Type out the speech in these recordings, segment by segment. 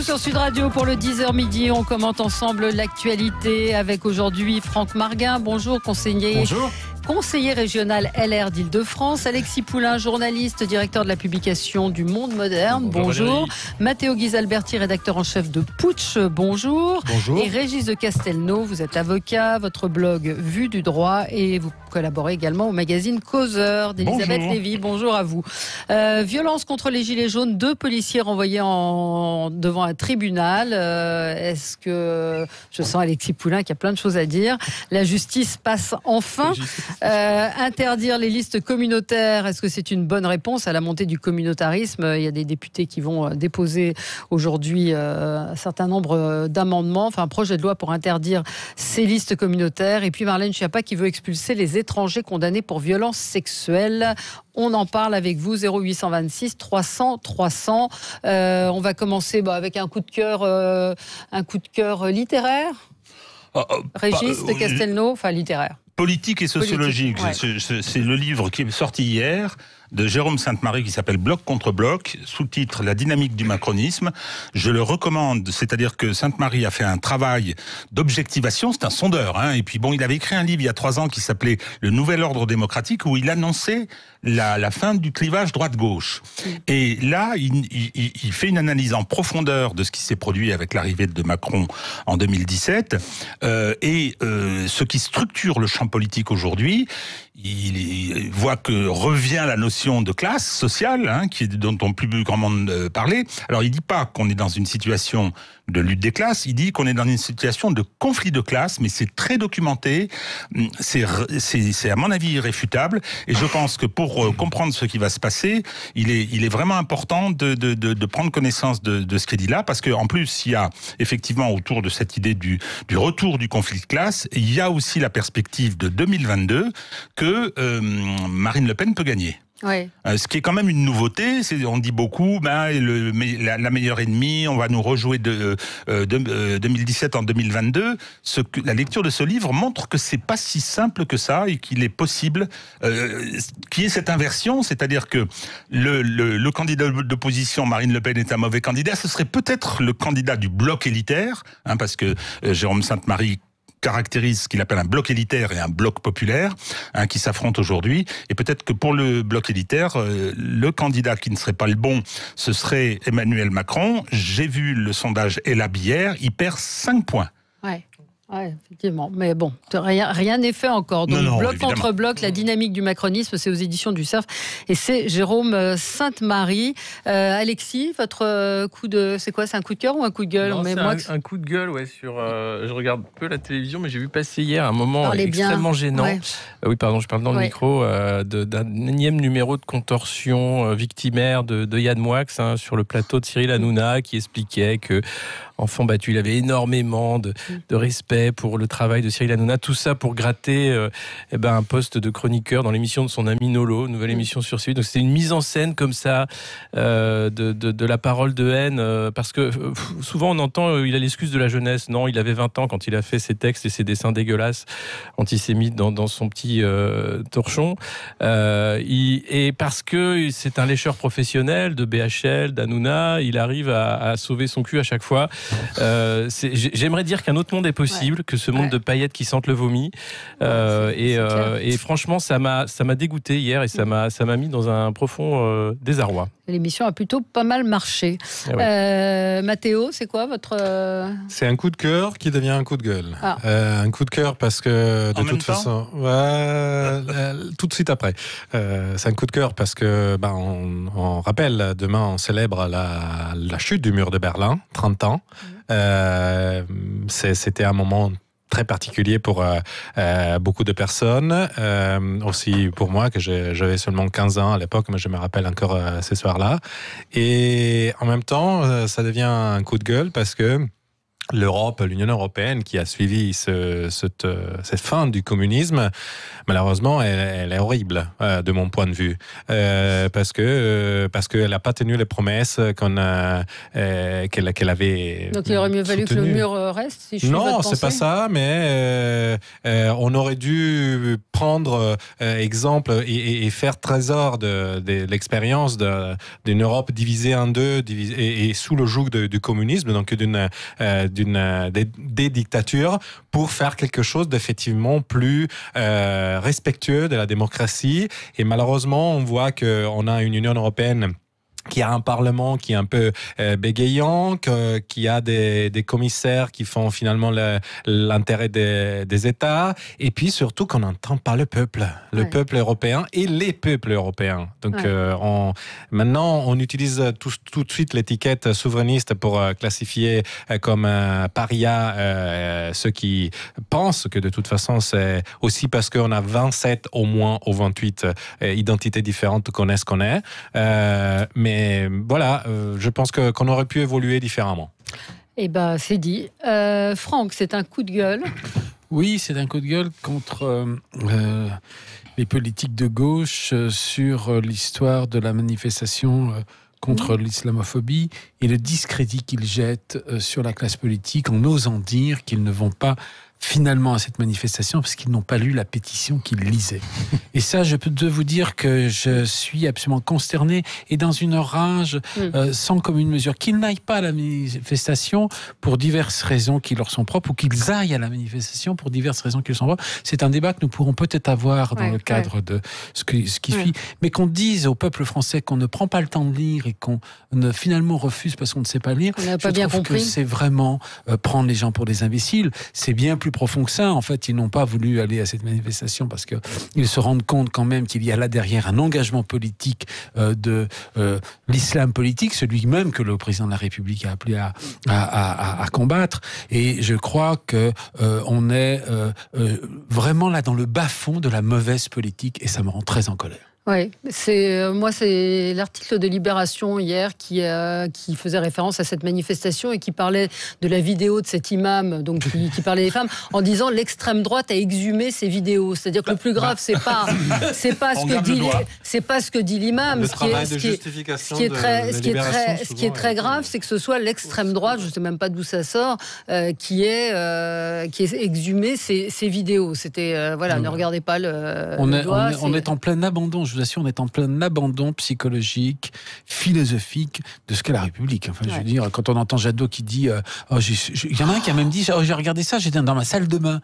vous sur Sud Radio pour le 10h midi. On commente ensemble l'actualité avec aujourd'hui Franck Marguin. Bonjour, conseiller. Bonjour. Conseiller régional LR d'Île-de-France, Alexis Poulain, journaliste, directeur de la publication du Monde Moderne. Bonjour. Matteo Ghisalberti, rédacteur en chef de Putsch. Bonjour. Bonjour. Et Régis de Castelnau, vous êtes avocat, votre blog Vue du droit et vous collaborez également au magazine Causeur d'Elisabeth Lévy. Bonjour à vous. Violence contre les Gilets jaunes, 2 policiers renvoyés devant un tribunal. Est-ce que je sens Alexis Poulain qui a plein de choses à dire. La justice passe enfin. Interdire les listes communautaires, est-ce que c'est une bonne réponse à la montée du communautarisme? Il y a des députés qui vont déposer aujourd'hui un certain nombre d'amendements, enfin un projet de loi pour interdire ces listes communautaires. Et puis Marlène Schiappa qui veut expulser les étrangers condamnés pour violences sexuelles. On en parle avec vous, 0826 300 300. On va commencer avec un coup de cœur littéraire. Régis de Castelnau, enfin littéraire. Politique et sociologique, c'est le livre qui est sorti hier de Jérôme Sainte-Marie qui s'appelle Bloc contre bloc, sous-titre La dynamique du macronisme. Je le recommande, c'est-à-dire que Sainte-Marie a fait un travail d'objectivation, c'est un sondeur, et puis il avait écrit un livre il y a 3 ans qui s'appelait Le Nouvel Ordre Démocratique où il annonçait la fin du clivage droite-gauche. Et là, il fait une analyse en profondeur de ce qui s'est produit avec l'arrivée de Macron en 2017 et ce qui structure le champ politique aujourd'hui. Il voit que revient la notion de classe sociale, dont on plus grand monde parlait. Alors il dit pas qu'on est dans une situation de lutte des classes, il dit qu'on est dans une situation de conflit de classes, mais c'est très documenté, c'est à mon avis irréfutable, et je pense que pour comprendre ce qui va se passer, il est vraiment important de prendre connaissance de ce qu'il dit là, parce qu'en plus il y a effectivement autour de cette idée du retour du conflit de classe, il y a aussi la perspective de 2022 que Marine Le Pen peut gagner. Oui. Ce qui est quand même une nouveauté, on dit beaucoup, la meilleure ennemie, on va nous rejouer de 2017 en 2022. La lecture de ce livre montre que c'est pas si simple que ça et qu'il est possible qu'il y ait cette inversion, c'est-à-dire que le candidat d'opposition, Marine Le Pen, est un mauvais candidat. Ce serait peut-être le candidat du bloc élitaire, parce que Jérôme Sainte-Marie caractérise ce qu'il appelle un bloc élitaire et un bloc populaire qui s'affrontent aujourd'hui. Et peut-être que pour le bloc élitaire, le candidat qui ne serait pas le bon, ce serait Emmanuel Macron. J'ai vu le sondage Ella hier, il perd 5 points. Ouais, effectivement. Mais bon, rien n'est fait encore. Donc, non, bloc évidemment. contre bloc, la dynamique du macronisme, c'est aux éditions du Cerf. Et c'est Jérôme Sainte-Marie. Alexis, votre coup de... C'est quoi? C'est un coup de cœur ou un coup de gueule? Non, c'est un coup de gueule, je regarde peu la télévision, mais j'ai vu passer hier un moment extrêmement gênant. Ouais. Oui, pardon, je parle dans le micro, d'un énième numéro de contorsion victimaire de Yann Moix sur le plateau de Cyril Hanouna, qui expliquait que enfant battu, il avait énormément de respect pour le travail de Cyril Hanouna, tout ça pour gratter un poste de chroniqueur dans l'émission de son ami Nolo, nouvelle émission sur C8. Donc c'était une mise en scène comme ça de la parole de haine, parce que souvent on entend il a l'excuse de la jeunesse. Non, il avait 20 ans quand il a fait ses textes et ses dessins dégueulasses antisémites dans son petit torchon, et parce que c'est un lécheur professionnel de BHL, d'Hanouna, il arrive à sauver son cul à chaque fois. J'aimerais dire qu'un autre monde est possible, que ce monde de paillettes qui sentent le vomi, et franchement ça m'a dégoûté hier et ça m'a mis dans un profond désarroi. L'émission a plutôt pas mal marché. Mathéo, c'est quoi votre... C'est un coup de cœur qui devient un coup de gueule. Un coup de cœur parce que de toute façon, tout de suite après. C'est un coup de cœur parce que on rappelle, demain on célèbre la chute du mur de Berlin, 30 ans. C'était un moment très particulier pour beaucoup de personnes, aussi pour moi, que j'avais seulement 15 ans à l'époque, mais je me rappelle encore ces soirs-là. Et en même temps, ça devient un coup de gueule parce que l'Europe, l'Union européenne qui a suivi cette fin du communisme, malheureusement, elle est horrible de mon point de vue, parce qu'elle n'a pas tenu les promesses qu'elle avait. Donc il aurait mieux valu que le mur reste. Si je suis non, c'est pas ça, mais on aurait dû prendre exemple et faire trésor de l'expérience d'une Europe divisée en deux, et sous le joug du communisme, donc des dictatures, pour faire quelque chose d'effectivement plus respectueux de la démocratie. Et malheureusement, on voit qu'on a une Union européenne qui a un parlement qui est un peu bégayant, qui a des commissaires qui font finalement l'intérêt des États, et puis surtout qu'on n'entend pas le peuple européen et les peuples européens. Donc maintenant, on utilise tout de suite l'étiquette souverainiste pour classifier comme paria ceux qui pensent que de toute façon, c'est aussi parce qu'on a 27 au moins ou 28 identités différentes qu'on est ce qu'on est. Mais voilà, je pense qu'on aurait pu évoluer différemment. Eh bien, c'est dit. Franck, c'est un coup de gueule. Oui, c'est un coup de gueule contre les politiques de gauche sur l'histoire de la manifestation contre l'islamophobie et le discrédit qu'ils jettent sur la classe politique en osant dire qu'ils ne vont pas finalement à cette manifestation parce qu'ils n'ont pas lu la pétition qu'ils lisaient. Et ça, je peux vous dire que je suis absolument consterné et dans une rage sans commune mesure. Qu'ils n'aillent pas à la manifestation pour diverses raisons qui leur sont propres, ou qu'ils aillent à la manifestation pour diverses raisons qui leur sont propres. C'est un débat que nous pourrons peut-être avoir dans le cadre de ce qui suit. Mais qu'on dise au peuple français qu'on ne prend pas le temps de lire et qu'on finalement refuse parce qu'on ne sait pas lire, je trouve que c'est vraiment prendre les gens pour des imbéciles. C'est bien plus profond que ça. En fait, ils n'ont pas voulu aller à cette manifestation parce qu'ils se rendent compte quand même qu'il y a là derrière un engagement politique de l'islam politique, celui même que le président de la République a appelé à combattre. Et je crois que on est vraiment là dans le bas-fond de la mauvaise politique et ça me rend très en colère. Oui, c'est l'article de Libération hier qui faisait référence à cette manifestation et qui parlait de la vidéo de cet imam, donc qui parlait des femmes, en disant l'extrême droite a exhumé ces vidéos. C'est-à-dire que le plus grave, c'est pas ce que dit l'imam. Ce qui est très grave, c'est que ce soit l'extrême droite, je ne sais même pas d'où ça sort, qui ait exhumé ces vidéos. C'était ne regardez pas le doigt. On est en plein abandon. Je vous assure, on est en plein abandon psychologique, philosophique de ce qu'est la République. Enfin, je veux dire, quand on entend Jadot qui dit, il y en a un qui a même dit, j'ai regardé ça, j'étais dans ma salle de bain.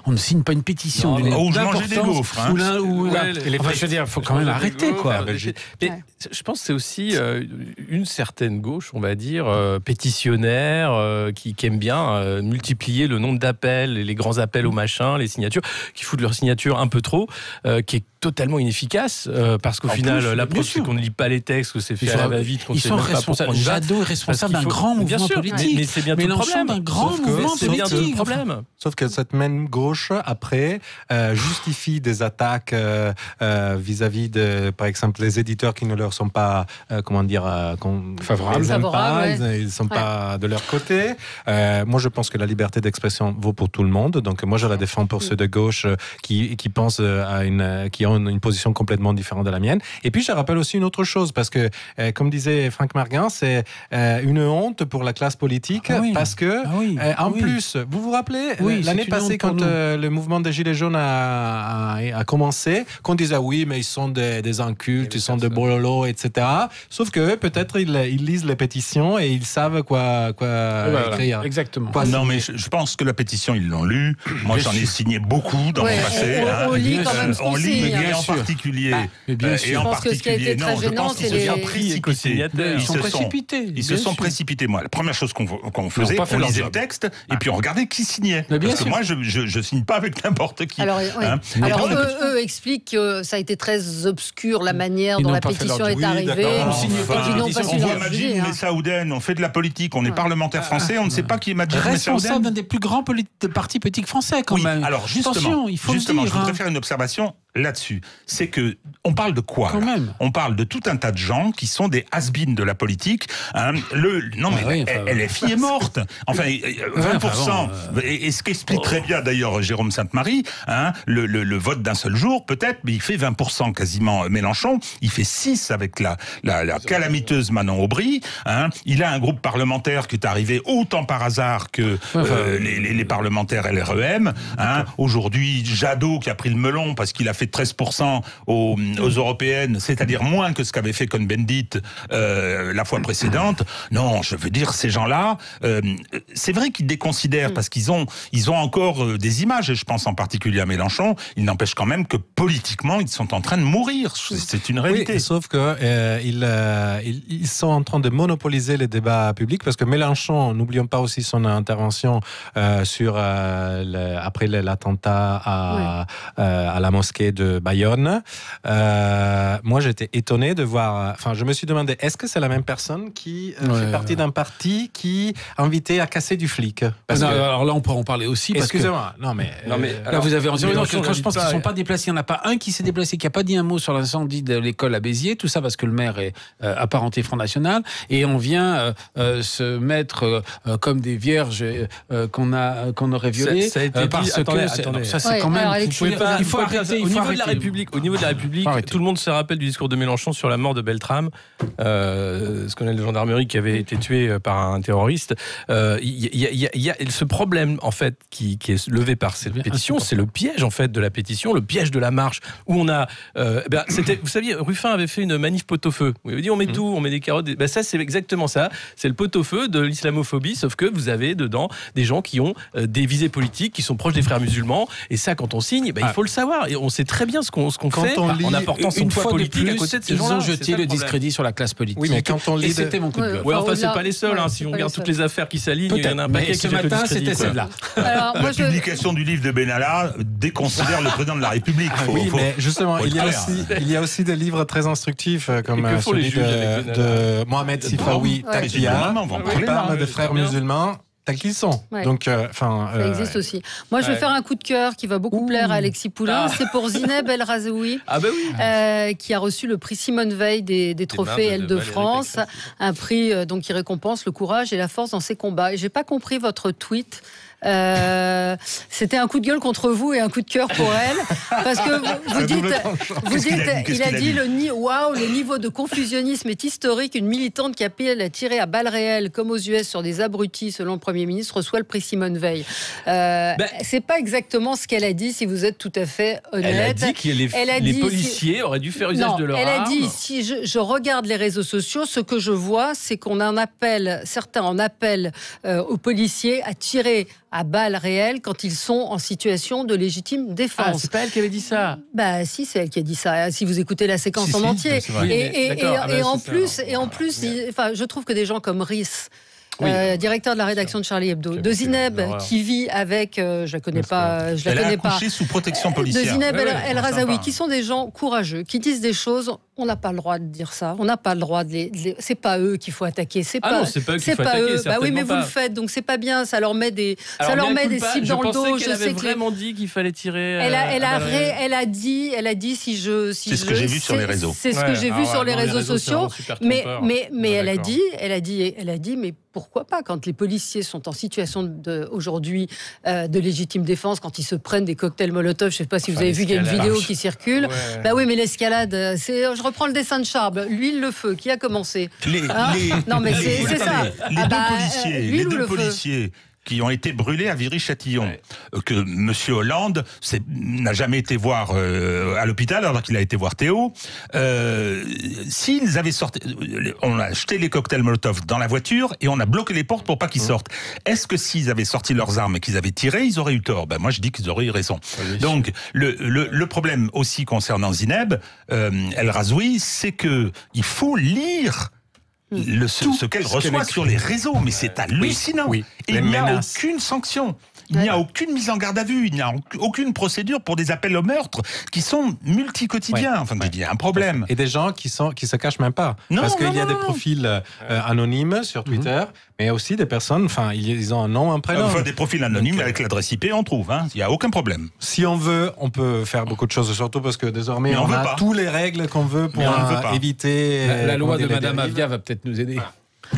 On ne signe pas une pétition. Ou je mangeais des gaufres. Je veux dire, il faut quand même arrêter, quoi. Mais je pense que c'est aussi une certaine gauche, on va dire, pétitionnaire, qui aime bien multiplier le nombre d'appels, les grands appels au machin, les signatures, qui foutent leurs signatures un peu trop, qui est totalement inefficace, parce qu'au final, la preuve, c'est qu'on ne lit pas les textes, que c'est fait à la va-vite, qu'on ne sait même pas pourquoi on y va. Jadot est responsable d'un grand mouvement politique. Mais c'est bien tout le problème. d'un grand mouvement politique. Sauf que cette même gauche, après, justifie des attaques vis-à-vis de, par exemple, les éditeurs qui ne leur sont pas, favorables. Ils ne sont pas de leur côté. Moi, je pense que la liberté d'expression vaut pour tout le monde. Donc, moi, je la défends pour ceux de gauche qui pensent qui ont une position complètement différente de la mienne. Et puis, je rappelle aussi une autre chose, parce que, comme disait Franck Marguin, c'est une honte pour la classe politique, parce que, plus, vous vous rappelez, l'année passée, quand le mouvement des Gilets jaunes a commencé, qu'on disait, oui, mais ils sont des incultes, ils sont des bololos, etc. Sauf que peut-être ils lisent les pétitions et ils savent quoi écrire. Exactement. Non, mais je pense que la pétition, ils l'ont lu. Moi, j'en ai signé beaucoup dans mon passé. On lit quand même on lit, et en particulier. Je pense que ce qui a été très gênant, c'est les précipités. Ils se sont précipités. Moi, la première chose qu'on faisait, on lisait le texte et puis on regardait qui signait. Parce que moi, je signe pas avec n'importe qui. Alors eux expliquent que ça a été très obscur la manière dont la pétition est arrivée. On voit Majid Messaouden, on fait de la politique, on est parlementaire français, on ne sait pas qui est Majid Messaouden. Responsable d'un des plus grands partis politiques français, quand même. Alors justement, je voudrais faire une observation. là-dessus, c'est que on parle de quoi là ? On parle de tout un tas de gens qui sont des has-beens de la politique. Hein. LFI est morte. Enfin, 20%. Et ce qu'explique très bien d'ailleurs Jérôme Sainte-Marie, hein, le vote d'un seul jour, peut-être, mais il fait 20% quasiment Mélenchon. Il fait 6 avec la calamiteuse Manon Aubry. Hein. Il a un groupe parlementaire qui est arrivé autant par hasard que les parlementaires LREM. Hein. Aujourd'hui, Jadot qui a pris le melon parce qu'il a fait 13% aux européennes, c'est-à-dire moins que ce qu'avait fait Cohn-Bendit la fois précédente. Non, je veux dire, ces gens-là, c'est vrai qu'ils déconsidèrent parce qu'ils ont encore des images, et je pense en particulier à Mélenchon. Il n'empêche quand même que politiquement, ils sont en train de mourir. C'est une réalité. Oui, sauf que ils sont en train de monopoliser les débats publics, parce que Mélenchon, n'oublions pas aussi son intervention après l'attentat à la mosquée de Bayonne. Moi, j'étais étonné de voir. Enfin, je me suis demandé, est-ce que c'est la même personne qui fait partie d'un parti qui invitait à casser du flic? Alors là, on pourra en parler aussi. Excusez-moi. Là, vous avez raison. Quand je pense qu'ils ne sont pas déplacés, il n'y en a pas un qui s'est déplacé, qui n'a pas dit un mot sur l'incendie de l'école à Béziers. Tout ça parce que le maire est apparenté Front National. Et on vient se mettre comme des vierges qu'on aurait violées. Ça a été parce dit. Attendez. Ça, c'est quand même. Il faut arrêter. Au niveau de la République, tout le monde se rappelle du discours de Mélenchon sur la mort de Beltrame, ce colonel de gendarmerie qui avait été tué par un terroriste. Il y a ce problème en fait qui est levé par cette pétition, c'est le piège en fait de la pétition, le piège de la marche où on a. Vous saviez, Ruffin avait fait une manif pot-au-feu. Il avait dit on met tout, on met des carottes. Ça c'est exactement ça. C'est le pot-au-feu de l'islamophobie, sauf que vous avez dedans des gens qui ont des visées politiques, qui sont proches des frères musulmans. Et ça, quand on signe, il faut le savoir. Et on sait très bien ce qu'on fait en apportant son poids politique à côté de ces gens-là. Ils ont jeté le discrédit sur la classe politique. Oui, mais quand on lit, et c'était mon coup de gueule. C'est pas les seuls. Si on regarde toutes les affaires qui s'alignent, il y en a un paquet qui ce matin, c'était celle-là. La publication du livre de Benalla déconsidère le président de la République. Mais justement, il y a aussi des livres très instructifs comme celui de Mohamed Sifawi Takia, qui parle des frères musulmans tels qu'ils sont. Donc, ça existe aussi. Moi, je vais faire un coup de cœur qui va beaucoup plaire à Alexis Poulain. C'est pour Zineb El Razoui, qui a reçu le prix Simone Veil des trophées Elle de France, un prix qui récompense le courage et la force dans ses combats. Et j'ai pas compris votre tweet. C'était un coup de gueule contre vous et un coup de cœur pour elle, parce que vous dites, il a dit le niveau de confusionnisme est historique. Une militante qui appelle à tirer à balles réelles comme aux US sur des abrutis, selon le Premier ministre, reçoit le prix Simone Veil. C'est pas exactement ce qu'elle a dit, si vous êtes tout à fait honnête. Elle a dit que les policiers auraient dû faire usage de leur arme. Elle a dit, si je regarde les réseaux sociaux, ce que je vois, c'est qu'on certains en appellent aux policiers à tirer à balles réelles quand ils sont en situation de légitime défense. C'est pas elle qui avait dit ça. Si, c'est elle qui a dit ça. Si vous écoutez la séquence en entier. Et en plus, je trouve que des gens comme Rhys, directeur de la rédaction de Charlie Hebdo, de Zineb qui vit avec, je la connais pas, elle a accouché sous protection policière. De Zineb El Razoui, qui sont des gens courageux, qui disent des choses. On n'a pas le droit de dire ça. On n'a pas le droit de c'est pas eux qu'il faut attaquer. C'est pas eux qu'il faut attaquer. Oui, mais vous le faites, donc c'est pas bien. Ça leur met des cibles dans le dos. Je pensais qu'elle avait vraiment dit qu'il fallait tirer. Elle a dit si je. C'est ce que j'ai vu sur les réseaux. C'est ce que j'ai vu sur les réseaux sociaux. Mais elle a dit, mais pourquoi pas, quand les policiers sont en situation aujourd'hui de légitime défense, quand ils se prennent des cocktails Molotov, je ne sais pas si vous avez vu, il y a une vidéo qui circule. Oui, mais l'escalade, je reprends le dessin de Charles, l'huile, le feu, qui a commencé. Non, mais c'est ça. Les deux policiers qui ont été brûlés à Viry-Châtillon, que M. Hollande n'a jamais été voir à l'hôpital alors qu'il a été voir Théo. S'ils avaient sorti, on a jeté les cocktails Molotov dans la voiture et on a bloqué les portes pour pas qu'ils sortent. Est-ce que s'ils avaient sorti leurs armes et qu'ils avaient tiré, ils auraient eu tort? Moi, je dis qu'ils auraient eu raison. Donc, le problème aussi concernant Zineb El Razoui, c'est que il faut lire ce qu'elle reçoit sur les réseaux, mais c'est hallucinant. Et il n'y a aucune sanction. Il n'y a aucune mise en garde à vue, il n'y a aucune procédure pour des appels au meurtre qui sont multi-quotidiens. Enfin, je dis, il y a un problème. Et des gens qui se cachent même pas. Parce qu'il y a des profils anonymes sur Twitter, mais aussi des personnes, enfin, ils ont un nom, un prénom. Des profils anonymes avec l'adresse IP, on trouve. Il n'y a aucun problème. Si on veut, on peut faire beaucoup de choses, surtout parce que désormais, on a toutes les règles qu'on veut pour éviter... La loi de Madame Avia va peut-être nous aider.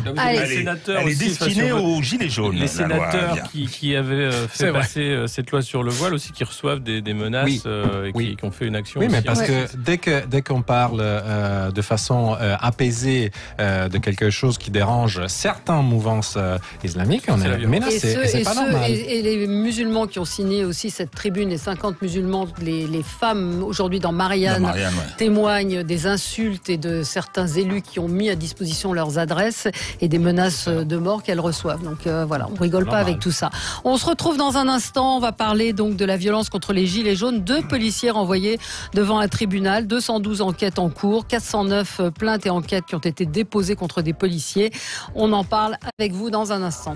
Elle est destinée aux gilets jaunes. Les sénateurs qui avaient fait passer cette loi sur le voile aussi, qui reçoivent des menaces et qui ont fait une action. Oui, mais parce que dès qu'on parle de façon apaisée de quelque chose qui dérange certaines mouvances islamiques, on est menacé. Et c'est pas normal. Et les musulmans qui ont signé aussi cette tribune, les 50 musulmans, les femmes aujourd'hui dans Marianne, témoignent des insultes et de certains élus qui ont mis à disposition leurs adresses et des menaces de mort qu'elles reçoivent. Donc voilà, on rigole pas avec tout ça. On se retrouve dans un instant, on va parler donc de la violence contre les gilets jaunes. 2 policiers renvoyés devant un tribunal, 212 enquêtes en cours, 409 plaintes et enquêtes qui ont été déposées contre des policiers. On en parle avec vous dans un instant.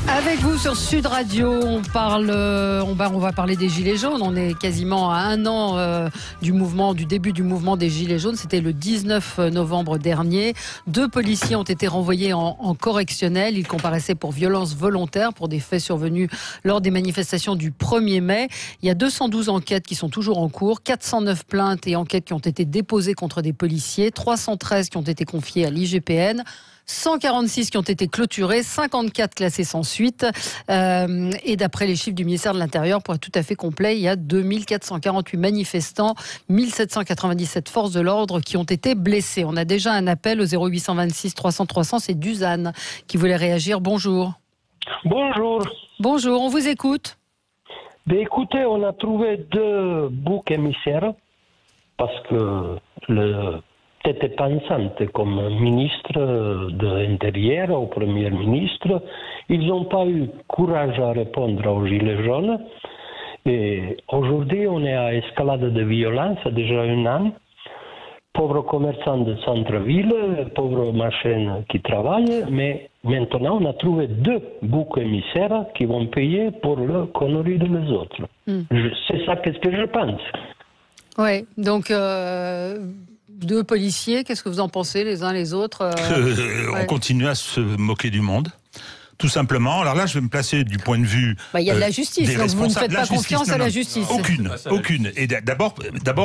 Avec vous sur Sud Radio, on va parler des gilets jaunes. On est quasiment à 1 an du début du mouvement des gilets jaunes. C'était le 19 novembre dernier. 2 policiers ont été renvoyés en correctionnel. Ils comparaissaient pour violence volontaire pour des faits survenus lors des manifestations du 1er mai. Il y a 212 enquêtes qui sont toujours en cours, 409 plaintes et enquêtes qui ont été déposées contre des policiers, 313 qui ont été confiées à l'IGPN. 146 qui ont été clôturés, 54 classés sans suite. Et d'après les chiffres du ministère de l'Intérieur, pour être tout à fait complet, il y a 2448 manifestants, 1797 forces de l'ordre qui ont été blessés. On a déjà un appel au 0826 300 300, c'est Duzanne qui voulait réagir. Bonjour. Bonjour. Bonjour, on vous écoute. Écoutez, on a trouvé 2 boucs émissaires parce que le tête pensante comme ministre de l'Intérieur au Premier ministre, ils n'ont pas eu courage à répondre aux gilets jaunes. Et aujourd'hui, on est à escalade de violence, déjà 1 an. Pauvres commerçants de centre-ville, pauvres machines qui travaillent, mais maintenant on a trouvé 2 boucs émissaires qui vont payer pour le connerie des autres. C'est ça qu'est-ce que je pense. Oui, donc 2 policiers, qu'est-ce que vous en pensez les uns les autres On continue à se moquer du monde. Tout simplement. Alors là, je vais me placer du point de vue. Il y a de la justice, donc vous ne faites pas confiance à la justice. Aucune. Et d'abord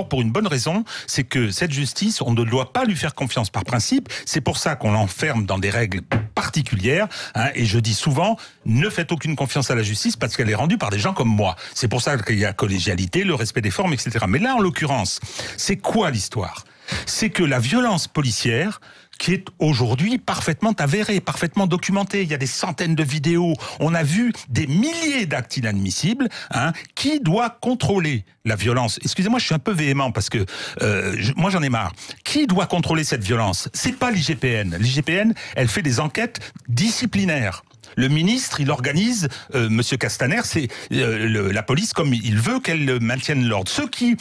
pour une bonne raison, c'est que cette justice, on ne doit pas lui faire confiance par principe. C'est pour ça qu'on l'enferme dans des règles particulières. Et je dis souvent, ne faites aucune confiance à la justice parce qu'elle est rendue par des gens comme moi. C'est pour ça qu'il y a collégialité, le respect des formes, etc. Mais là, en l'occurrence, c'est quoi l'histoire ? C'est que la violence policière, qui est aujourd'hui parfaitement avérée, parfaitement documentée. Il y a des centaines de vidéos. On a vu des milliers d'actes inadmissibles. Qui doit contrôler la violence ? Excusez-moi, je suis un peu véhément parce que moi j'en ai marre. Qui doit contrôler cette violence ? C'est pas l'IGPN. L'IGPN, elle fait des enquêtes disciplinaires. Le ministre, il organise, Monsieur Castaner, c'est la police comme il veut qu'elle maintienne l'ordre. Ceux qui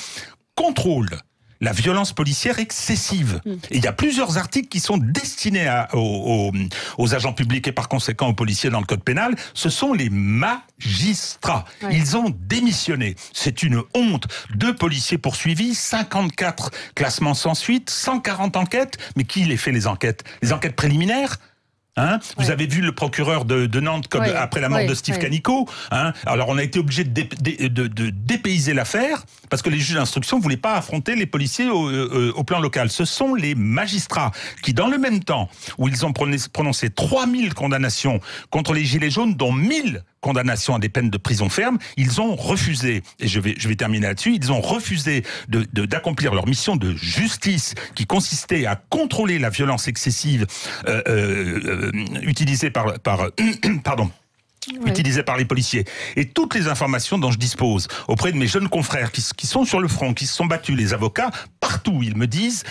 contrôlent la violence policière excessive. Et il y a plusieurs articles qui sont destinés aux agents publics et par conséquent aux policiers dans le code pénal. Ce sont les magistrats. Ils ont démissionné. C'est une honte. 2 policiers poursuivis, 54 classements sans suite, 140 enquêtes. Mais qui les fait les enquêtes ? Les enquêtes préliminaires ? Vous avez vu le procureur de Nantes après la mort de Steve Canico. Alors on a été obligé de dépayser l'affaire parce que les juges d'instruction ne voulaient pas affronter les policiers au plan local. Ce sont les magistrats qui, dans le même temps où ils ont prononcé 3000 condamnations contre les gilets jaunes, dont 1000 condamnations à des peines de prison ferme, ils ont refusé, et je vais terminer là-dessus, ils ont refusé d'accomplir leur mission de justice qui consistait à contrôler la violence excessive utilisée utilisé par les policiers. Et toutes les informations dont je dispose auprès de mes jeunes confrères qui sont sur le front, qui se sont battus, les avocats, partout, ils me disent,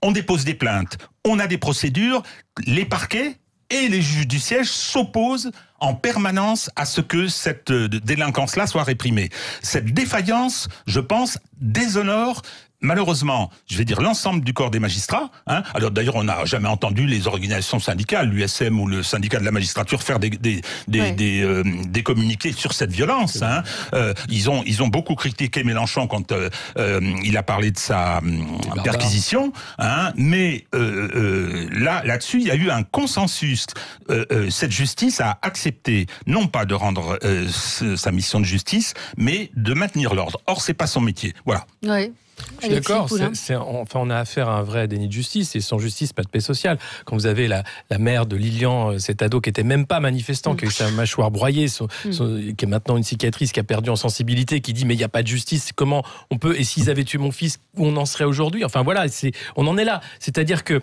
on dépose des plaintes, on a des procédures, les parquets et les juges du siège s'opposent en permanence à ce que cette délinquance-là soit réprimée. Cette défaillance, je pense, déshonore malheureusement, je vais dire l'ensemble du corps des magistrats. Alors d'ailleurs, on n'a jamais entendu les organisations syndicales, l'USM ou le syndicat de la magistrature, faire des communiqués sur cette violence. Ils ont beaucoup critiqué Mélenchon quand il a parlé de sa perquisition. Mais là-dessus, il y a eu un consensus. Cette justice a accepté non pas de rendre sa mission de justice, mais de maintenir l'ordre. Or, c'est pas son métier. Voilà. Oui. Je suis d'accord, on a affaire à un vrai déni de justice, et sans justice, pas de paix sociale. Quand vous avez la mère de Lilian, cet ado qui était même pas manifestant, qui a eu sa mâchoire broyée, qui est maintenant une cicatrice, qui a perdu en sensibilité, qui dit mais il n'y a pas de justice, comment on peut, et s'ils avaient tué mon fils, où on en serait aujourd'hui? Enfin voilà, on en est là. C'est-à-dire que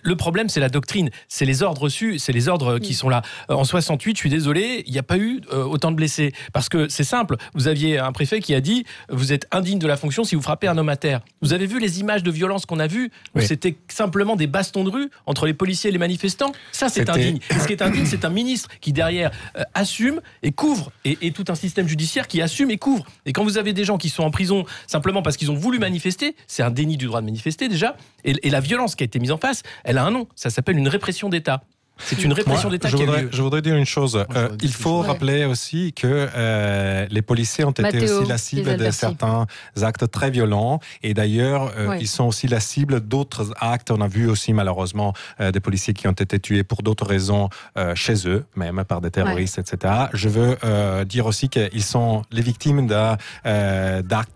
le problème, c'est la doctrine, c'est les ordres reçus, c'est les ordres qui sont là. En 68, je suis désolé, il n'y a pas eu autant de blessés. Parce que c'est simple, vous aviez un préfet qui a dit « Vous êtes indigne de la fonction si vous frappez un homme à terre ». Vous avez vu les images de violence qu'on a vues, où c'était simplement des bastons de rue entre les policiers et les manifestants. Ça, c'est indigne. Et ce qui est indigne, c'est un ministre qui, derrière, assume et couvre, et tout un système judiciaire qui assume et couvre. Et quand vous avez des gens qui sont en prison simplement parce qu'ils ont voulu manifester, c'est un déni du droit de manifester déjà, et la violence qui a été mise en face, elle a un nom, ça s'appelle une répression d'État. C'est une répression d'État qui a lieu. Je voudrais dire une chose. Il faut rappeler aussi que les policiers ont été aussi la cible de certains actes très violents. Et d'ailleurs, ils sont aussi la cible d'autres actes. On a vu aussi malheureusement des policiers qui ont été tués pour d'autres raisons chez eux, même par des terroristes, etc. Je veux dire aussi qu'ils sont les victimes d'attaques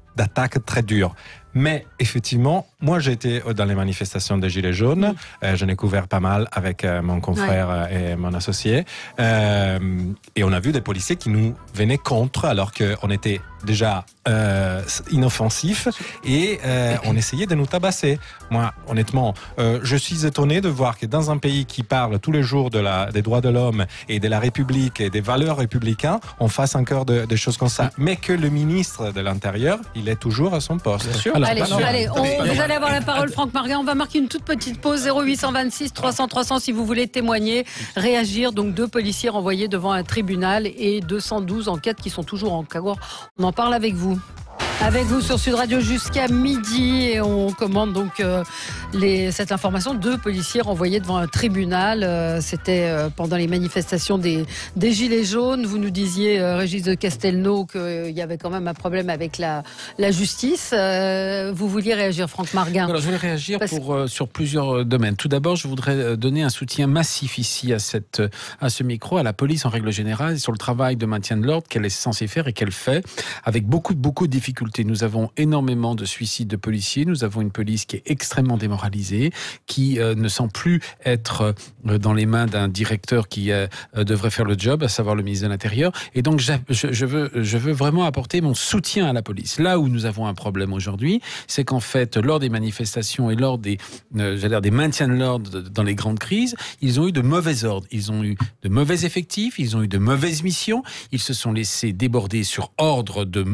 très dures. Mais effectivement, moi j'ai été dans les manifestations des Gilets jaunes, j'en ai couvert pas mal avec mon confrère et mon associé, et on a vu des policiers qui nous venaient contre alors qu'on était déjà inoffensifs et on essayait de nous tabasser. Moi, honnêtement, je suis étonné de voir que dans un pays qui parle tous les jours des droits de l'homme et de la République et des valeurs républicaines, on fasse encore des choses comme ça. Mais que le ministre de l'Intérieur, il est toujours à son poste. Bien sûr. Alors, vous allez avoir la parole, Franck Marguin. On va marquer une toute petite pause. 0826 300 300 si vous voulez témoigner, réagir. Donc 2 policiers renvoyés devant un tribunal et 212 enquêtes qui sont toujours en cours. On en parle avec vous. Avec vous sur Sud Radio jusqu'à midi, et on commande donc cette information. 2 policiers renvoyés devant un tribunal. C'était pendant les manifestations des Gilets jaunes. Vous nous disiez, Régis de Castelnau, qu'il y avait quand même un problème avec la justice. Vous vouliez réagir, Franck Marguin? Alors, je voulais réagir sur plusieurs domaines. Tout d'abord, je voudrais donner un soutien massif ici à ce micro, à la police en règle générale, sur le travail de maintien de l'ordre qu'elle est censée faire et qu'elle fait, avec beaucoup de difficultés. Nous avons énormément de suicides de policiers, nous avons une police qui est extrêmement démoralisée, qui ne sent plus être dans les mains d'un directeur qui devrait faire le job, à savoir le ministre de l'Intérieur. Et donc je veux vraiment apporter mon soutien à la police. Là où nous avons un problème aujourd'hui, c'est qu'en fait, lors des manifestations et lors des maintiens de l'ordre dans les grandes crises, ils ont eu de mauvais ordres, ils ont eu de mauvais effectifs, ils ont eu de mauvaises missions, ils se sont laissés déborder sur ordre de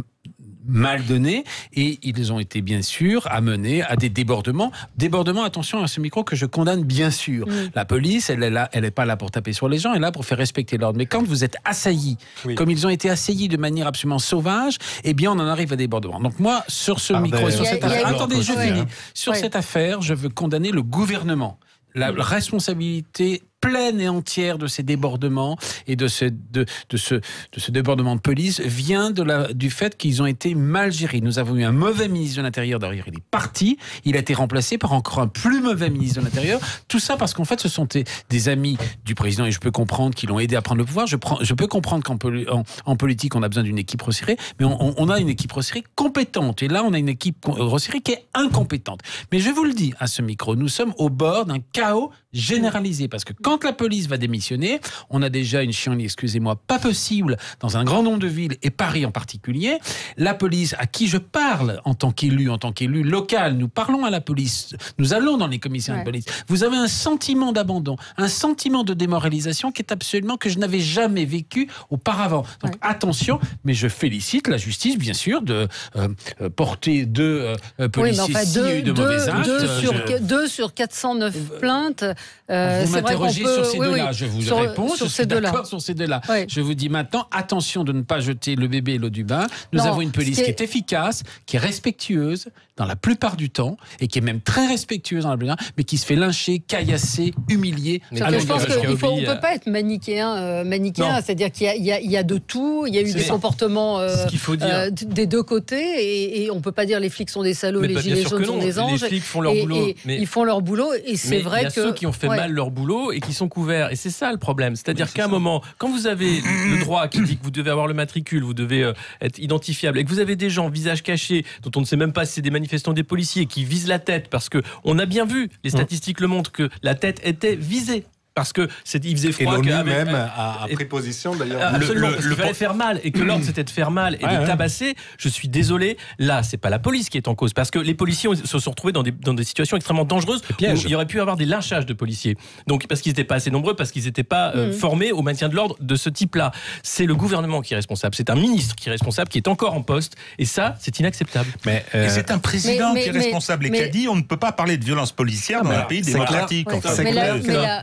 mal donné, et ils ont été bien sûr amenés à des débordements. Débordements, attention à ce micro, que je condamne bien sûr. La police, elle n'est pas là pour taper sur les gens, elle est là pour faire respecter l'ordre. Mais quand vous êtes assaillis, comme ils ont été assaillis de manière absolument sauvage, eh bien on en arrive à des débordements. Donc moi, sur ce micro, sur cette affaire, attendez, je finis. Sur cette affaire, je veux condamner le gouvernement. La responsabilité pleine et entière de ces débordements et de ce débordement de police vient du fait qu'ils ont été mal gérés. Nous avons eu un mauvais ministre de l'Intérieur, d'ailleurs il est parti, il a été remplacé par encore un plus mauvais ministre de l'Intérieur. Tout ça parce qu'en fait ce sont des amis du président, et je peux comprendre qu'ils l'ont aidé à prendre le pouvoir. Je peux comprendre qu'en politique on a besoin d'une équipe resserrée, mais on a une équipe resserrée compétente, et là on a une équipe resserrée qui est incompétente. Mais je vous le dis à ce micro, nous sommes au bord d'un chaos généralisé, parce que quand la police va démissionner, on a déjà une chienlit, excusez-moi, pas possible dans un grand nombre de villes, et Paris en particulier. La police, à qui je parle en tant qu'élu local, nous parlons à la police, nous allons dans les commissions de police. Vous avez un sentiment d'abandon, un sentiment de démoralisation qui est absolument que je n'avais jamais vécu auparavant. Donc attention, mais je félicite la justice, bien sûr, de porter 2 policiers s'il y a eu de mauvais actes. 2 sur 409 plaintes. Vous m'interrogez sur ces deux-là. Je vous réponds. Sur je suis d'accord sur ces deux-là. Oui. Je vous dis maintenant, attention de ne pas jeter le bébé et l'eau du bain. Nous avons une police qui est efficace, qui est respectueuse dans la plupart du temps, et qui est même très respectueuse dans la plupart, mais qui se fait lyncher, caillasser, humilier. Je pense qu'on ne peut pas être manichéen, c'est-à-dire qu'il y a de tout, il y a eu des comportements des deux côtés, et on ne peut pas dire les flics sont des salauds, les gilets jaunes sont des anges. Les flics font leur boulot. Ils font leur boulot, et c'est vrai que... il y a ceux qui ont fait mal leur boulot et qui sont couverts, et c'est ça le problème. C'est-à-dire qu'à un moment, quand vous avez le droit qui dit que vous devez avoir le matricule, vous devez être identifiable, et que vous avez des gens visage caché, dont on ne sait même pas si c'est des manifestants, des policiers, qui visent la tête, parce qu'on a bien vu, les statistiques le montrent, que la tête était visée. Parce que il faisait froid. Et l'ONU même a pris position d'ailleurs. Absolument, parce qu'il fallait faire mal, et que l'ordre c'était de faire mal et de tabasser. Je suis désolé, là c'est pas la police qui est en cause, parce que les policiers se sont retrouvés dans des situations extrêmement dangereuses où il y aurait pu avoir des lynchages de policiers. Donc parce qu'ils n'étaient pas assez nombreux, parce qu'ils n'étaient pas formés au maintien de l'ordre de ce type-là. C'est le gouvernement qui est responsable, c'est un ministre qui est responsable, qui est encore en poste, et ça c'est inacceptable. Et c'est un président qui est responsable et qui a dit on ne peut pas parler de violence policière dans un pays démocratique.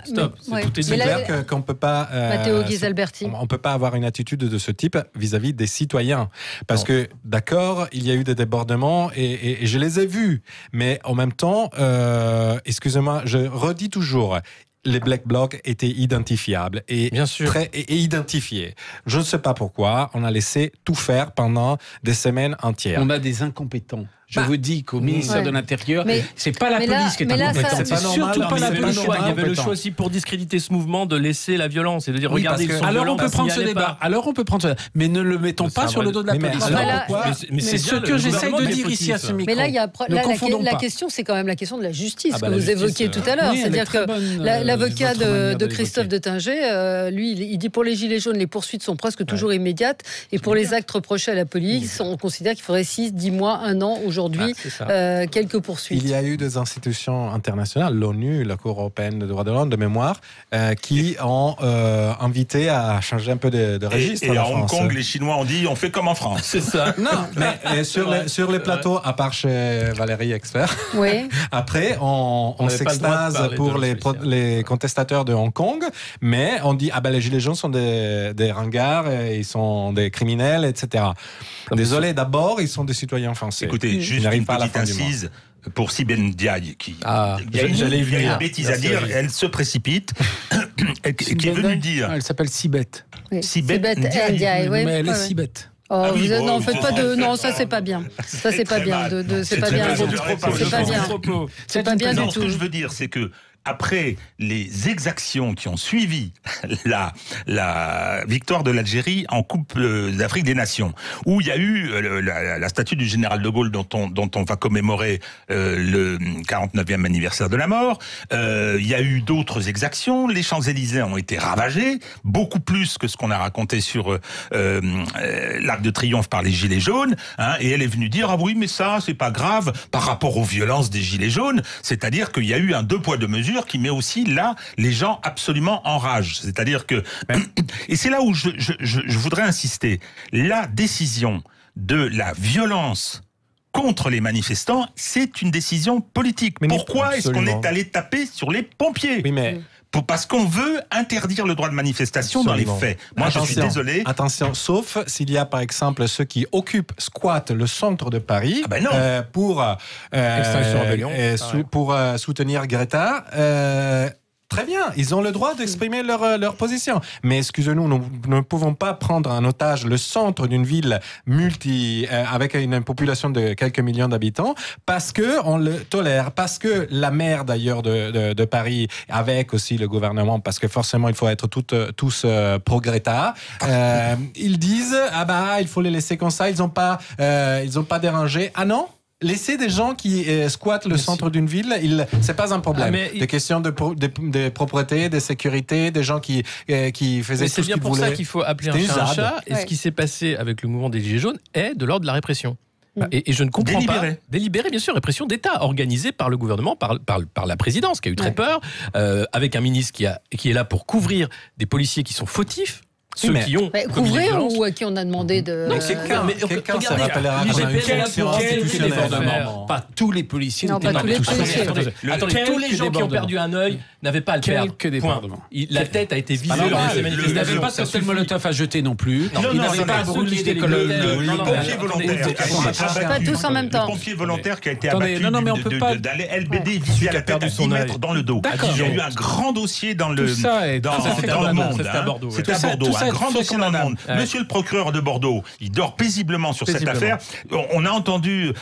Stop. C'est clair qu'on ne peut pas. Matteo Ghisalberti. On peut pas avoir une attitude de ce type vis-à-vis des citoyens, parce que d'accord, il y a eu des débordements et je les ai vus, mais en même temps, excusez-moi, je redis toujours. Les Black Blocs étaient identifiables et identifiés. Je ne sais pas pourquoi on a laissé tout faire pendant des semaines entières. On a des incompétents. Je vous dis qu'au ministère de l'Intérieur, c'est pas la police qui est incompétente. C'est surtout pas la police. Il y avait le choix aussi pour discréditer ce mouvement de laisser la violence et de dire regardez, ils sont violents. Alors on peut prendre ce débat. Mais ne le mettons pas sur le dos de la police. Mais c'est ce que j'essaye de dire ici à ce micro. Mais là, la question, c'est quand même la question de la justice que vous évoquiez tout à l'heure. C'est-à-dire que l'avocat de Christophe Detthinger, lui, il dit pour les gilets jaunes, les poursuites sont presque toujours immédiates, et pour les actes reprochés à la police, on considère qu'il faudrait 6, 10 mois, 1 an aujourd'hui. Quelques poursuites. Il y a eu des institutions internationales, l'ONU, la Cour européenne des droits de l'homme, de mémoire, qui ont invité à changer un peu de registre. Et à Hong Kong, les Chinois ont dit on fait comme en France. C'est ça. Non, mais sur les plateaux, à part chez Valérie Expert, après on s'extase pour les contestateurs de Hong Kong, mais on dit les gilets jaunes sont des ringards, ils sont des criminels, etc. Désolé, d'abord, ils sont des citoyens français. Écoutez, juste une petite incise pour Sibeth Ndiaye, qui a une bêtise à dire, elle se précipite, qui est venue dire... Elle s'appelle Sibeth. Sibeth Ndiaye, oui. Mais elle est Sibeth. Non, faites pas de. Non, ça c'est pas bien. Ça c'est pas bien. C'est pas bien. C'est pas bien du tout. Ce que je veux dire, c'est que après les exactions qui ont suivi la victoire de l'Algérie en Coupe d'Afrique des Nations, où il y a eu la statue du général de Gaulle dont on va commémorer le 49e anniversaire de la mort, il y a eu d'autres exactions, les Champs-Élysées ont été ravagés, beaucoup plus que ce qu'on a raconté sur l'Arc de Triomphe par les Gilets jaunes, et elle est venue dire oui mais ça c'est pas grave par rapport aux violences des Gilets jaunes, c'est-à-dire qu'il y a eu un 2 poids 2 mesures qui met aussi là les gens absolument en rage. C'est-à-dire que... Et c'est là où je voudrais insister. La décision de la violence contre les manifestants, c'est une décision politique. Pourquoi est-ce qu'on est allé taper sur les pompiers ? Parce qu'on veut interdire le droit de manifestation dans les faits. Moi, je suis désolé. Attention, sauf s'il y a, par exemple, ceux qui squattent le centre de Paris pour soutenir Greta. Très bien, ils ont le droit d'exprimer leur position. Mais excusez-nous, nous ne pouvons pas prendre en otage le centre d'une ville avec une population de quelques millions d'habitants parce que on le tolère, parce que la maire d'ailleurs de Paris, avec aussi le gouvernement, parce que forcément il faut être tous pro-Greta, ils disent il faut les laisser comme ça, ils ont pas dérangé. Ah non? Laisser des gens qui squattent le centre d'une ville, c'est pas un problème. Des questions de propreté, de sécurité, des gens qui faisaient tout ce qu'ils voulaient. C'est bien pour ça qu'il faut appeler un chat un chat. Et ce qui s'est passé avec le mouvement des Gilets jaunes est de l'ordre de la répression. Et je ne comprends pas. Délibéré, bien sûr, répression d'État, organisée par le gouvernement, par la présidence, qui a eu très peur, avec un ministre qui est là pour couvrir des policiers qui sont fautifs. Ceux qui ont couvrir ou à qui on a demandé de... Quelqu'un, ça rappellera qu'on a une question institutionnelle. Pas tous les policiers. Non, pas tous les policiers. Attendez, tous les gens qui ont perdu un œil n'avaient pas à le perdre. Quelques débordements. La tête a été visée lors de ces manifestations. Ils n'avaient pas de cocktail Molotov à jeter non plus. Ils n'avaient pas brûlé des colonnes. Le pompier volontaire. Pas tous en même temps. Le pompier volontaire qui a été abattu d'aller LBD visé à la tête à 10 mètres dans le dos. Il y a eu un grand dossier dans le monde. C'était à Bordeaux. Un grand dossier dans le monde. Monsieur le procureur de Bordeaux, il dort paisiblement sur cette affaire. On a entendu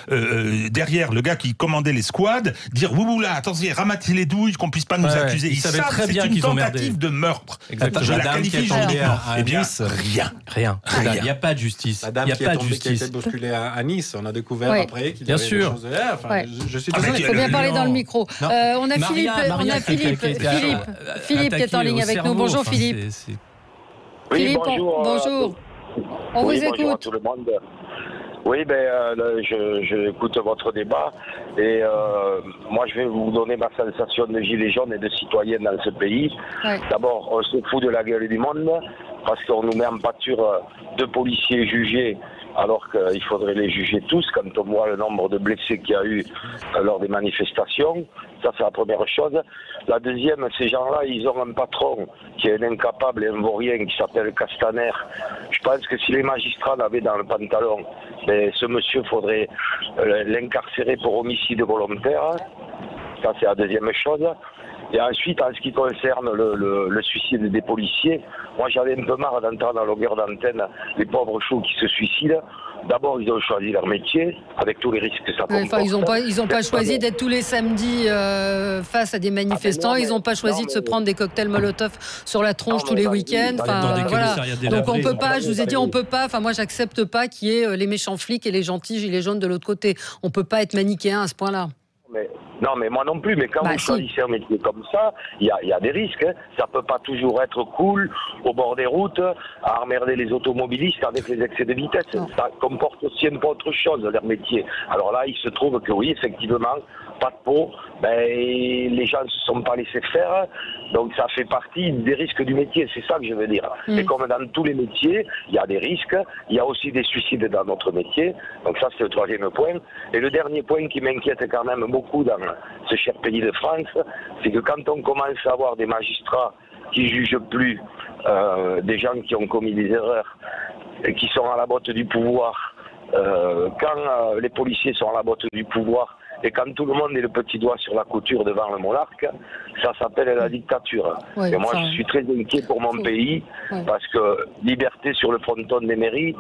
derrière le gars qui commandait les squads dire oui, là, attention, ramassez les douilles, qu'on puisse pas nous accuser. Ils savaient très bien qu'ils ont merdé. C'est une tentative de meurtre. Je la qualifie juridiquement. Eh bien, rien. Il n'y a pas de justice. La dame qui a été bousculée à Nice, on a découvert après qu'il y avait des choses derrière. Je suis désolé. Il faut bien parler dans le micro. On a Philippe qui est en ligne avec nous. Bonjour Philippe. Oui, Philippe, bonjour. On vous écoute. Bonjour à tout le monde. Oui, j'écoute votre débat et moi je vais vous donner ma sensation de gilet jaune et de citoyenne dans ce pays. Ouais. D'abord, on se fout de la gueule du monde parce qu'on nous met en pâture de policiers jugés alors qu'il faudrait les juger tous quand on voit le nombre de blessés qu'il y a eu lors des manifestations. Ça, c'est la première chose. La deuxième, ces gens-là, ils ont un patron qui est un incapable et un vaurien qui s'appelle Castaner. Je pense que si les magistrats l'avaient dans le pantalon, ce monsieur, faudrait l'incarcérer pour homicide volontaire. Ça, c'est la deuxième chose. Et ensuite, en ce qui concerne le suicide des policiers, moi j'avais un peu marre d'entendre à longueur d'antenne les pauvres choux qui se suicident. D'abord, ils ont choisi leur métier, avec tous les risques que ça comporte. Ils n'ont pas choisi d'être tous les samedis face à des manifestants. Ils n'ont pas choisi de se prendre des cocktails Molotov sur la tronche tous les week-ends. Donc on peut pas, je vous ai dit, on peut pas. Enfin, moi, j'accepte pas qu'il y ait les méchants flics et les gentils gilets jaunes de l'autre côté. On peut pas être manichéen à ce point-là. Non, mais moi non plus. Mais quand vous choisissez un métier comme ça, il y a des risques. Hein. Ça peut pas toujours être cool au bord des routes, à emmerder les automobilistes avec les excès de vitesse. Non. Ça comporte aussi un peu autre chose, leur métier. Alors là, il se trouve que oui, effectivement, pas de peau, les gens ne se sont pas laissés faire. Donc ça fait partie des risques du métier. C'est ça que je veux dire. Et comme dans tous les métiers, il y a des risques. Il y a aussi des suicides dans notre métier. Donc ça, c'est le troisième point. Et le dernier point qui m'inquiète quand même beaucoup dans ce cher pays de France, c'est que quand on commence à avoir des magistrats qui jugent plus des gens qui ont commis des erreurs et qui sont à la botte du pouvoir, quand les policiers sont à la botte du pouvoir et quand tout le monde est le petit doigt sur la couture devant le monarque, ça s'appelle la dictature. Et moi, je suis très inquiet pour mon pays parce que liberté sur le fronton des mairies,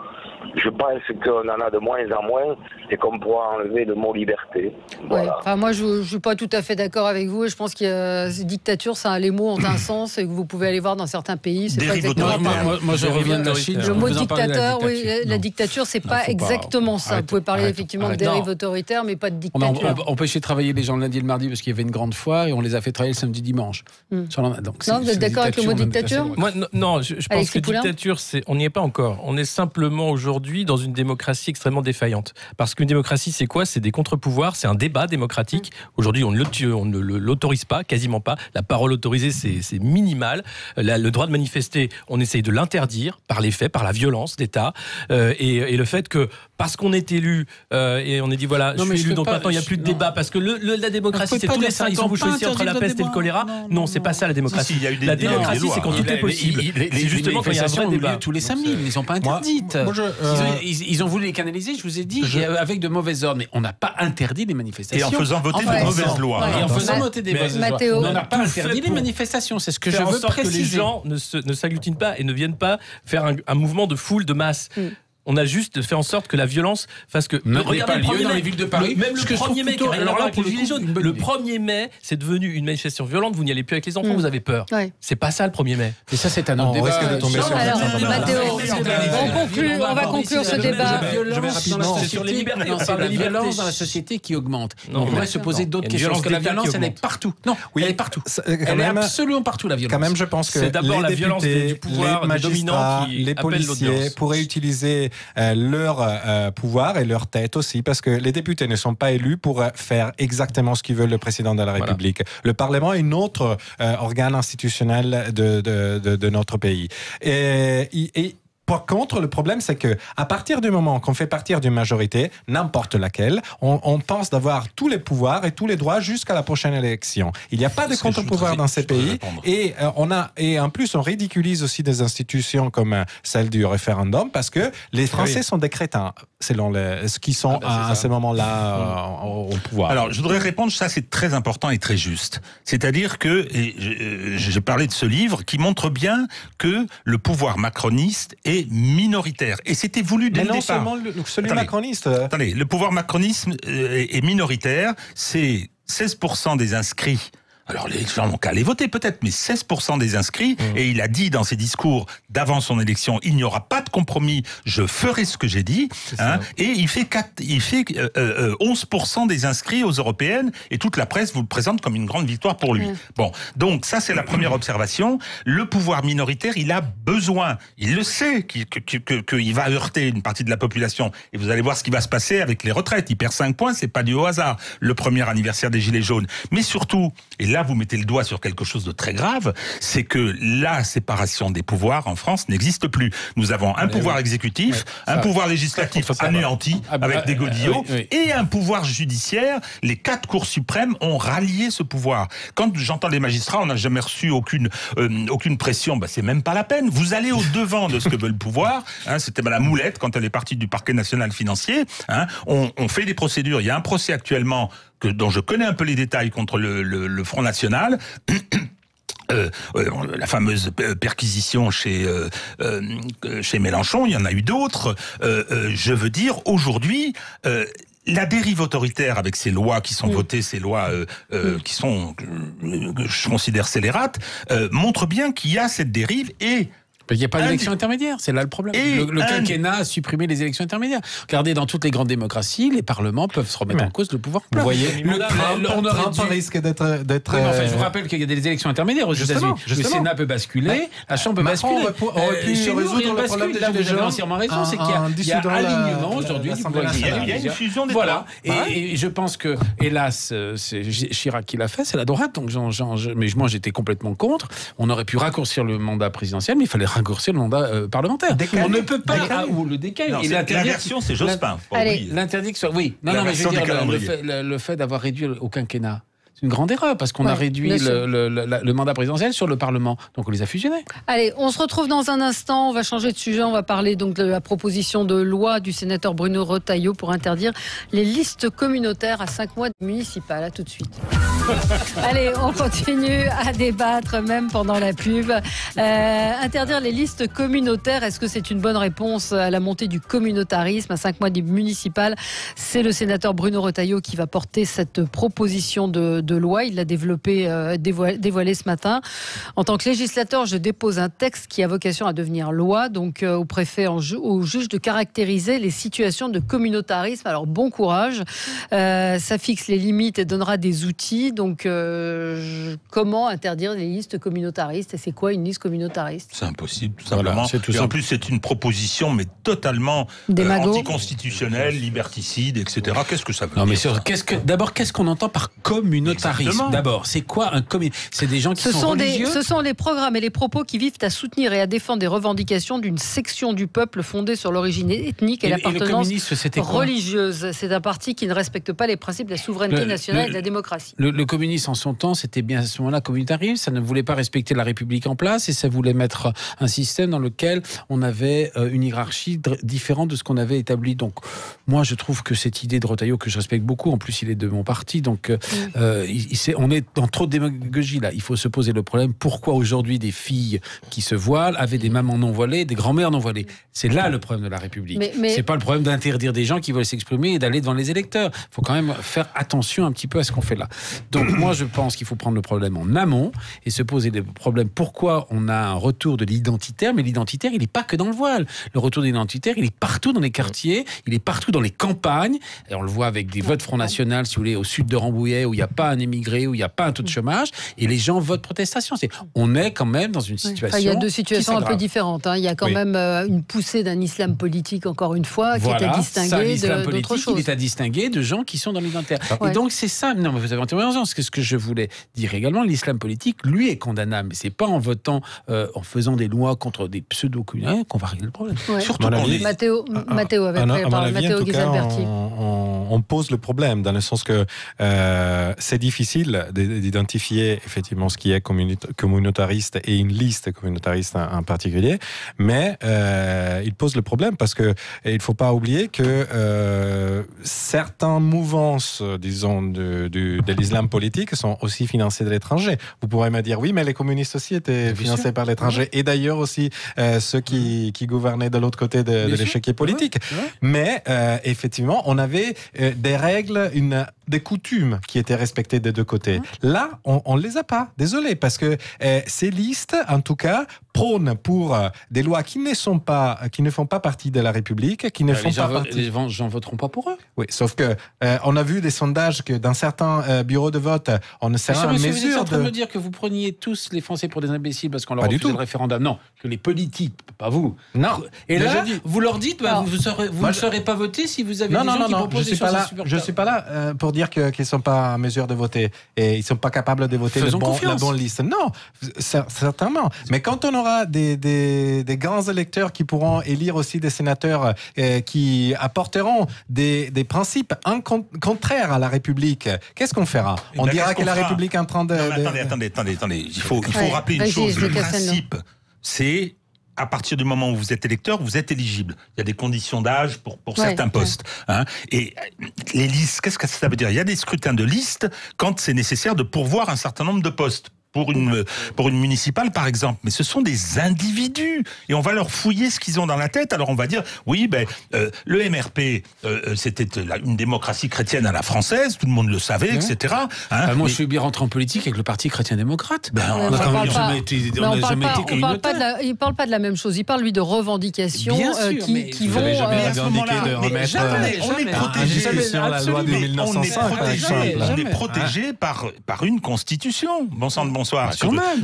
je pense qu'on en a de moins en moins et qu'on pourra enlever le mot liberté. Voilà. Enfin, moi, je ne suis pas tout à fait d'accord avec vous et je pense que ces dictatures, les mots ont un sens et que vous pouvez aller voir dans certains pays. C'est pas exactement moi, je reviens de la Chine. Le mot dictateur, la dictature, c'est pas exactement ça. Vous pouvez parler effectivement de dérive autoritaire, mais pas de dictature. On empêchait de travailler les gens le lundi et le mardi parce qu'il y avait une grande foire et on les a fait travailler le samedi dimanche. Donc, vous êtes d'accord avec le mot dictature ? Moi, non, je pense que dictature, on n'y est pas encore. On est simplement aujourd'hui dans une démocratie extrêmement défaillante. Parce qu'une démocratie, c'est quoi ? C'est des contre-pouvoirs, c'est un débat démocratique. Aujourd'hui, on ne l'autorise pas, quasiment pas. La parole autorisée, c'est minimal. Le droit de manifester, on essaye de l'interdire par les faits, par la violence d'État. Et le fait que, parce qu'on est élu, et on est dit, voilà, je suis élu, donc maintenant il n'y a plus de débat, parce que la démocratie, c'est tous les 5 ans, vous choisissez entre la peste et le choléra. Non, c'est pas ça la démocratie. La démocratie, c'est quand tout est possible. C'est justement quand il y a un vrai débat. Tous les samedis, mais ils ne sont pas interdites. Ils ont voulu les canaliser, je vous ai dit, avec de mauvaises ordres. Mais on n'a pas interdit les manifestations. Et en faisant voter de mauvaises lois. Et en faisant voter des mauvaises lois. On n'a pas interdit les manifestations, c'est ce que je veux préciser. Que les gens ne s'agglutinent pas et ne viennent pas faire un mouvement de foule, de masse. On a juste fait en sorte que la violence fasse que... Regardez dans les villes de Paris. Même le 1er mai, alors là, pour les Gilets jaunes, le 1er mai, c'est devenu une manifestation violente, vous n'y allez plus avec les enfants, vous avez peur. C'est pas ça le 1er mai. Et ça, c'est un autre débat. On va conclure ce débat. Je vais rapidement. Sur les libertés, on parle de la violence dans la société qui augmente. On pourrait se poser d'autres questions, parce que la violence, elle est partout. Non, elle est partout. Elle est absolument partout, la violence. Quand même, je pense que c'est d'abord la violence du pouvoir dominant qui les policiers pourraient utiliser leur pouvoir et leur tête aussi, parce que les députés ne sont pas élus pour faire exactement ce qu'ils veulent le président de la République. Le Parlement est une autre organe institutionnel de notre pays. Et par contre, le problème, c'est que à partir du moment qu'on fait partir d'une majorité, n'importe laquelle, on pense d'avoir tous les pouvoirs et tous les droits jusqu'à la prochaine élection. Il n'y a pas de contre-pouvoir dans ces pays, et en plus, on ridiculise aussi des institutions comme celle du référendum, parce que les Français sont des crétins, selon ce qui sont à ce moment-là au pouvoir. Alors, je voudrais répondre, ça c'est très important et très juste. C'est-à-dire que, j'ai parlé de ce livre qui montre bien que le pouvoir macroniste est minoritaire. Et c'était voulu dès le départ. Mais non seulement celui macroniste. Attendez, le pouvoir macronisme est minoritaire, c'est 16% des inscrits. Alors les gens n'ont qu'à aller voter peut-être, mais 16% des inscrits, et il a dit dans ses discours d'avant son élection, il n'y aura pas de compromis, je ferai ce que j'ai dit, et il fait 11% des inscrits aux européennes, et toute la presse vous le présente comme une grande victoire pour lui. Bon, donc ça c'est la première observation. Le pouvoir minoritaire, il a besoin, il le sait, qu'il va heurter une partie de la population, et vous allez voir ce qui va se passer avec les retraites. Il perd 5 points, c'est pas du au hasard, le premier anniversaire des Gilets jaunes. Mais surtout, et là vous mettez le doigt sur quelque chose de très grave, c'est que la séparation des pouvoirs en France n'existe plus. Nous avons un pouvoir exécutif, un pouvoir législatif anéanti avec des godillots, et un pouvoir judiciaire. Les 4 cours suprêmes ont rallié ce pouvoir. Quand j'entends les magistrats, on n'a jamais reçu aucune pression, c'est même pas la peine. Vous allez au devant de ce que veut le pouvoir. C'était Madame Moulette quand elle est partie du parquet national financier. On fait des procédures. Il y a un procès actuellement dont je connais un peu les détails contre le Front National. La fameuse perquisition chez Mélenchon, il y en a eu d'autres. Je veux dire, aujourd'hui, la dérive autoritaire avec ces lois qui sont votées, ces lois qui sont, je considère, scélérates, montre bien qu'il y a cette dérive et... Il n'y a pas d'élection intermédiaire, c'est là le problème. Le quinquennat a supprimé les élections intermédiaires. Regardez, dans toutes les grandes démocraties, les parlements peuvent se remettre en cause le pouvoir. Vous voyez, Trump risque d'être... je vous rappelle qu'il y a des élections intermédiaires aux États-Unis. Le Sénat peut basculer, la Chambre peut basculer. Aurait pu résoudre le problème des Gilets jaunes. Vous avez entièrement raison, c'est qu'il y a alignement aujourd'hui du pouvoir. Il y a une fusion des voilà. Et je pense que, hélas, c'est Chirac qui l'a fait, c'est la droite. Donc, mais moi, j'étais complètement contre. On aurait pu raccourcir le mandat présidentiel, mais il fallait raccourcir le mandat parlementaire. On ne peut pas ou le décaler. La version, c'est Jospin. L'interdiction, oui. Non, mais je veux dire le fait d'avoir réduit au quinquennat. C'est une grande erreur parce qu'on a réduit le mandat présidentiel sur le Parlement. Donc on les a fusionnés. Allez, on se retrouve dans un instant. On va changer de sujet. On va parler donc de la proposition de loi du sénateur Bruno Retailleau pour interdire les listes communautaires à 5 mois municipales. À tout de suite. Allez, on continue à débattre même pendant la pub. Interdire les listes communautaires, est-ce que c'est une bonne réponse à la montée du communautarisme à 5 mois des municipales? C'est le sénateur Bruno Retailleau qui va porter cette proposition de loi. Il l'a dévoilé ce matin. En tant que législateur, je dépose un texte qui a vocation à devenir loi, donc au préfet, au juge de caractériser les situations de communautarisme. Alors bon courage. Ça fixe les limites et donnera des outils. Donc comment interdire les listes communautaristes? Et c'est quoi une liste communautariste? C'est impossible, tout simplement. Et en plus, c'est une proposition, mais totalement anticonstitutionnelle, liberticide, etc. Qu'est-ce que ça veut dire? Mais d'abord, qu'est-ce qu'on entend par communautarisme? D'abord, c'est quoi un communautarisme? C'est des gens qui sont religieux. Ce sont les programmes et les propos qui visent à soutenir et à défendre des revendications d'une section du peuple fondée sur l'origine ethnique et l'appartenance religieuse. C'est un parti qui ne respecte pas les principes de la souveraineté nationale et de la démocratie. Le communisme, en son temps, c'était bien à ce moment-là communautarisme. Ça ne voulait pas respecter la République en place et ça voulait mettre un système dans lequel on avait une hiérarchie différente de ce qu'on avait établi. Donc, moi, je trouve que cette idée de Retailleau, que je respecte beaucoup, en plus, il est de mon parti, donc on est dans trop de démagogie là. Il faut se poser le problème, pourquoi aujourd'hui des filles qui se voilent avaient des mamans non voilées, des grand-mères non voilées? C'est là le problème de la République. C'est pas le problème d'interdire des gens qui veulent s'exprimer et d'aller devant les électeurs. Il faut quand même faire attention un petit peu à ce qu'on fait là. Donc moi je pense qu'il faut prendre le problème en amont et se poser des problèmes. Pourquoi on a un retour de l'identitaire? Mais l'identitaire, il n'est pas que dans le voile. Le retour de l'identitaire, il est partout dans les quartiers, il est partout dans les campagnes. Et on le voit avec des votes Front National, si vous voulez, au sud de Rambouillet, où il n'y a pas un émigré, où il n'y a pas un taux de chômage, et les gens votent protestation. On est quand même dans une situation. Il y a deux situations un peu différentes. Il y a quand même une poussée d'un islam politique, encore une fois, qui est à distinguer d'autres choses. Il est à distinguer de gens qui sont dans l'identitaire. Et donc c'est ça. Non, mais vous avez entièrement raison. Ce que je voulais dire également, l'islam politique, lui, est condamnable. Mais c'est pas en votant, en faisant des lois contre des pseudo-culés qu'on va régler le problème. Surtout Matteo avait parlé. Matteo Ghisalberti. On pose le problème dans le sens que c'est difficile d'identifier effectivement ce qui est communautariste et une liste communautariste en particulier, mais il pose le problème parce que il faut pas oublier que certaines mouvances, disons, de l'islam politique sont aussi financées de l'étranger. Vous pourrez me dire oui, mais les communistes aussi étaient financés par l'étranger, et d'ailleurs aussi ceux qui gouvernaient de l'autre côté de l'échiquier politique. Mais effectivement, on avait des règles, des coutumes qui étaient respectées des deux côtés. Là, on ne les a pas. Désolé, parce que ces listes, en tout cas, prônent pour des lois qui ne font pas partie de la République, qui ne font pas partie. Les gens voteront pas pour eux. Oui, sauf que on a vu des sondages que dans certains bureaux de vote, on ne sert à mesure. Vous êtes en train de me dire que vous preniez tous les Français pour des imbéciles parce qu'on leur refusait le référendum. Non, que les politiques, pas vous. Non. Et là, vous leur dites, vous ne saurez pas voter si vous avez des gens qui proposent des choses insupportables. Je ne suis pas là pour dire qu'ils ne sont pas en mesure de voter et ils ne sont pas capables de voter la bonne liste. Non, certainement. Mais quand on aura des grands électeurs qui pourront élire aussi des sénateurs qui apporteront des principes contraires à la République, qu'est-ce qu'on fera? On dira que la République est en train de... Attendez. Il faut rappeler une chose. Le principe, c'est... à partir du moment où vous êtes électeur, vous êtes éligible. Il y a des conditions d'âge pour certains postes. Et les listes, qu'est-ce que ça veut dire? Il y a des scrutins de liste quand c'est nécessaire de pourvoir un certain nombre de postes. Pour une municipale, par exemple. Mais ce sont des individus. Et on va leur fouiller ce qu'ils ont dans la tête. Alors on va dire, oui, le MRP, c'était une démocratie chrétienne à la française, tout le monde le savait, etc. Moi, je suis bien rentré en politique avec le Parti chrétien-démocrate. Il ne parle pas de la même chose. Il parle, lui, de revendications qui vont... On est protégé sur la loi de 1905, par exemple. On est protégé par une constitution. Bon sang de bonsoir.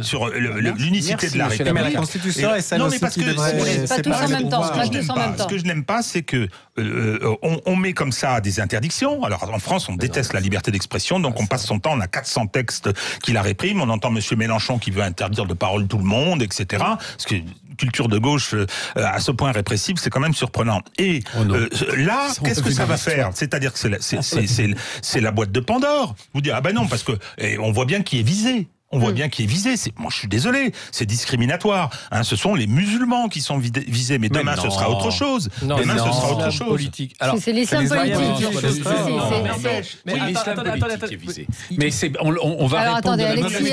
Sur l'unicité de la République. Mais la Constitution est celle aussi qui devrait... Pas tous en même temps. Ce que je n'aime pas, c'est que on met comme ça des interdictions. Alors en France, on déteste la liberté d'expression, donc on passe son temps, on a 400 textes qui la répriment. On entend Monsieur Mélenchon qui veut interdire de parole tout le monde, etc. Parce que culture de gauche à ce point répressive, c'est quand même surprenant. Et là, qu'est-ce que ça va faire? C'est-à-dire que c'est la boîte de Pandore. Vous dites, ah ben non, parce que on voit bien qui est visé. On voit bien qui est visé. Moi, je suis désolé, c'est discriminatoire. Ce sont les musulmans qui sont visés. Mais demain, ce sera autre chose. Demain, ce sera autre chose. Politique. C'est l'islam politique. Mais l'islam politique est visé. Mais on va alors, répondre. Attendez,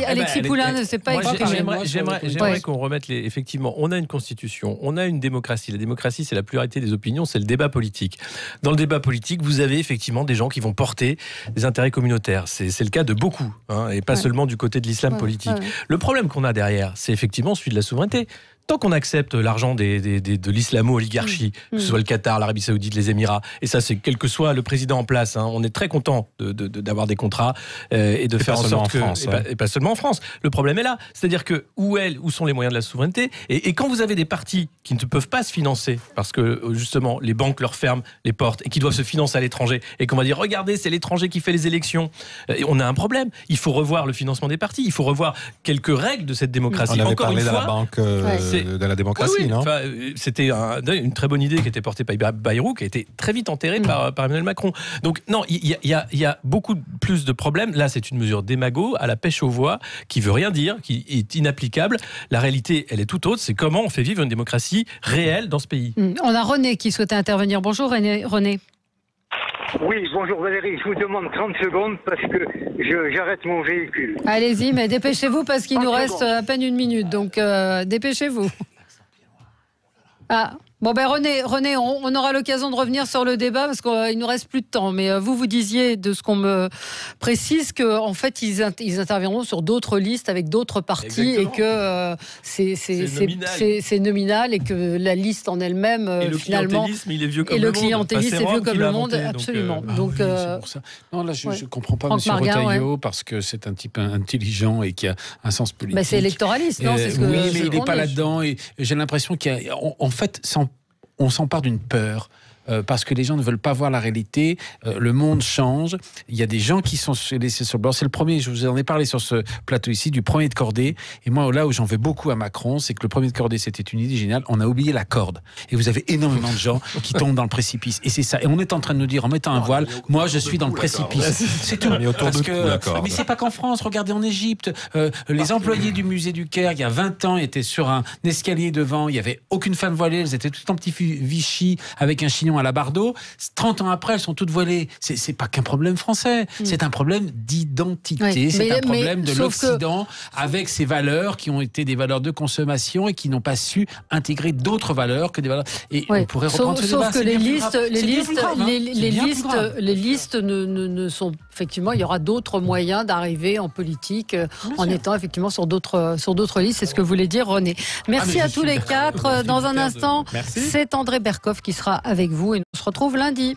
Alexis Poulain ne s'est pas exprimé. J'aimerais qu'on remette effectivement, on a une constitution, on a une démocratie. La démocratie, c'est la pluralité des opinions, c'est le débat politique. Dans le débat politique, vous avez effectivement des gens qui vont porter des intérêts communautaires. C'est le cas de beaucoup, et pas seulement du côté de l'islam politique. Le problème qu'on a derrière, c'est effectivement celui de la souveraineté. Tant qu'on accepte l'argent de l'islamo-oligarchie, que ce soit le Qatar, l'Arabie Saoudite, les Émirats, et ça, c'est quel que soit le président en place, on est très content d'avoir des contrats et de faire en sorte que... Et pas seulement en France. Le problème est là. C'est-à-dire que où sont les moyens de la souveraineté? Et quand vous avez des partis qui ne peuvent pas se financer, parce que justement, les banques leur ferment les portes et qui doivent se financer à l'étranger, et qu'on va dire, regardez, c'est l'étranger qui fait les élections, on a un problème. Il faut revoir le financement des partis, il faut revoir quelques règles de cette démocratie. On avait parlé de la banque... de la démocratie, non? C'était une très bonne idée qui était portée par Bayrou, qui a été très vite enterrée par Emmanuel Macron. Donc non, il y a beaucoup plus de problèmes. Là, c'est une mesure démago, à la pêche aux voix, qui veut rien dire, qui est inapplicable. La réalité, elle est tout autre. C'est comment on fait vivre une démocratie réelle dans ce pays. On a René qui souhaitait intervenir. Bonjour René. Oui, bonjour Valérie, je vous demande 30 secondes parce que j'arrête mon véhicule. Allez-y, mais dépêchez-vous parce qu'il nous reste à peine une minute, donc dépêchez-vous. Bon René, on aura l'occasion de revenir sur le débat parce qu'il nous reste plus de temps. Mais vous disiez, de ce qu'on me précise, qu'en fait ils interviendront sur d'autres listes avec d'autres partis. Exactement. Et que c'est nominal et que la liste en elle-même et le finalement clientélisme, il est vieux comme et le le clientélisme est vieux comme le monde, absolument. Donc oui, c'est pour ça. Non, là je comprends pas Monsieur Retailleau parce que c'est un type intelligent et qui a un sens politique. C'est électoraliste, non? C'est ce que oui, mais il n'est pas là-dedans et j'ai l'impression qu'il y a, en fait, on s'empare d'une peur. Parce que les gens ne veulent pas voir la réalité, le monde change, il y a des gens qui sont laissés sur le bord. C'est le premier, je vous en ai parlé sur ce plateau ici, du premier de cordée, et moi là où j'en veux beaucoup à Macron, c'est que le premier de cordée c'était une idée géniale, on a oublié la corde, et vous avez énormément de gens qui tombent dans le précipice, et c'est ça, et on est en train de nous dire en mettant un voile, moi je suis dans le précipice, c'est tout, mais c'est pas qu'en France, regardez en Égypte, les employés du musée du Caire, il y a 20 ans, étaient sur un escalier devant, il n'y avait aucune femme voilée, elles étaient toutes en petit Vichy, avec un chignon à la Bardot. 30 ans après, elles sont toutes voilées. C'est pas qu'un problème français, c'est un problème d'identité, c'est un problème de l'Occident avec ses valeurs qui ont été des valeurs de consommation et qui n'ont pas su intégrer d'autres valeurs que des valeurs. Et on pourrait reprendre ce débat. Sauf que les listes ne sont effectivement, il y aura d'autres moyens d'arriver en politique en étant effectivement sur d'autres listes. C'est ce que voulait dire René. Merci à tous les quatre. Dans un instant, c'est André Berkoff qui sera avec vous et on se retrouve lundi.